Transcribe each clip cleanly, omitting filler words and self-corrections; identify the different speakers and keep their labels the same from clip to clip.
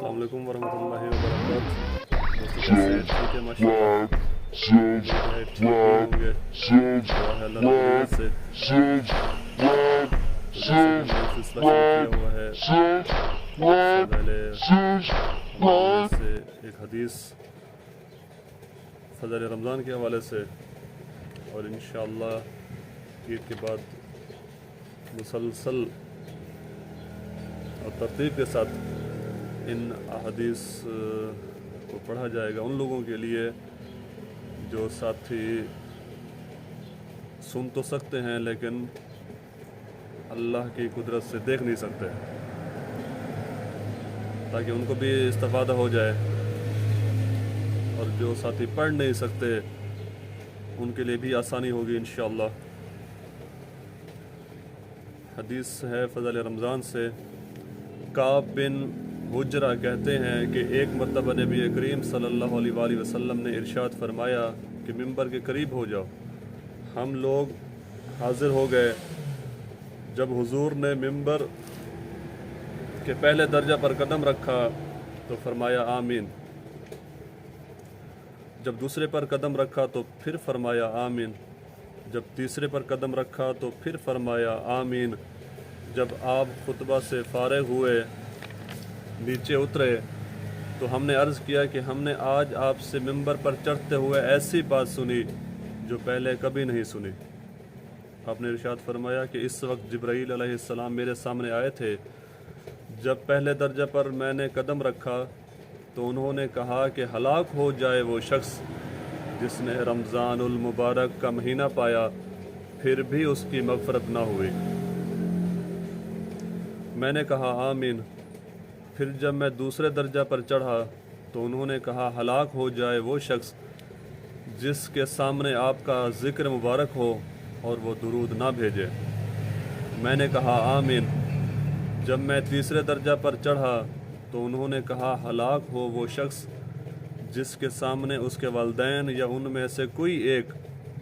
Speaker 1: अस्सलाम वालेकुम वरहमतुल्लाहि वबरकातुहू। दोस्तों कैसे हैं? ठीक है माशाल्लाह। ठीक ही होंगे। दुआ है अल्लाह रब्बुल इज्जत से। तो जैसे कि हमने सिलसिला शुरू किया हुआ है फ़ज़ाइल रमज़ान से एक हदीस फ़ज़ाइल रमज़ान के हवाले से, और इंशाअल्लाह ईद के बाद मुसलसल और तरतीब के साथ इन अहादीस को पढ़ा जाएगा उन लोगों के लिए जो साथी सुन तो सकते हैं लेकिन अल्लाह की कुदरत से देख नहीं सकते, ताकि उनको भी इस्तिफ़ादा हो जाए। और जो साथी पढ़ नहीं सकते उनके लिए भी आसानी होगी इंशाअल्लाह। हदीस है फ़ज़ाइल रमज़ान से। काब बिन हुजरा कहते हैं कि एक मरतबा नबी करीम सल्लल्लाहु अलैहि वसल्लम ने इरशाद फरमाया कि मिंबर के करीब हो जाओ। हम लोग हाजिर हो गए। जब हुजूर ने मिंबर के पहले दर्जा पर कदम रखा तो फरमाया आमीन। जब दूसरे पर कदम रखा तो फिर फरमाया आमीन। जब तीसरे पर कदम रखा तो फिर फरमाया आमीन। जब आप खुतबा से फारिग हुए नीचे उतरे तो हमने अर्ज़ किया कि हमने आज आपसे मिंबर पर चढ़ते हुए ऐसी बात सुनी जो पहले कभी नहीं सुनी। आपने इरशाद फरमाया कि इस वक्त जिब्राईल अलैहिस्सलाम मेरे सामने आए थे। जब पहले दर्जा पर मैंने कदम रखा तो उन्होंने कहा कि हलाक हो जाए वो शख्स जिसने रमज़ानुल मुबारक का महीना पाया फिर भी उसकी मग़फ़रत ना हुई। मैंने कहा आमीन। फिर जब मैं दूसरे दर्जा पर चढ़ा तो उन्होंने कहा हलाक हो जाए वो शख्स जिसके सामने आपका ज़िक्र मुबारक हो और वो दुरूद ना भेजे। मैंने कहा आमीन। जब मैं तीसरे दर्जा पर चढ़ा तो उन्होंने कहा हलाक हो वो शख्स जिसके सामने उसके वालिदैन या उनमें से कोई एक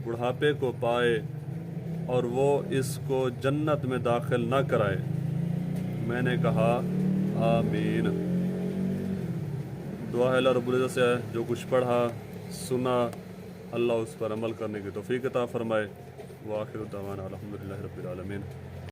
Speaker 1: बुढ़ापे को पाए और वो इसको जन्नत में दाखिल ना कराए। मैंने कहा आमीन। दुआ है अल्लाह रब्बुल इज़्ज़त से जो कुछ पढ़ा सुना अल्लाह उस पर अमल करने की तौफ़ीक़ अता फ़रमाए। व आखिर दावाना अल्हम्दुलिल्लाहि रब्बिल आलमीन।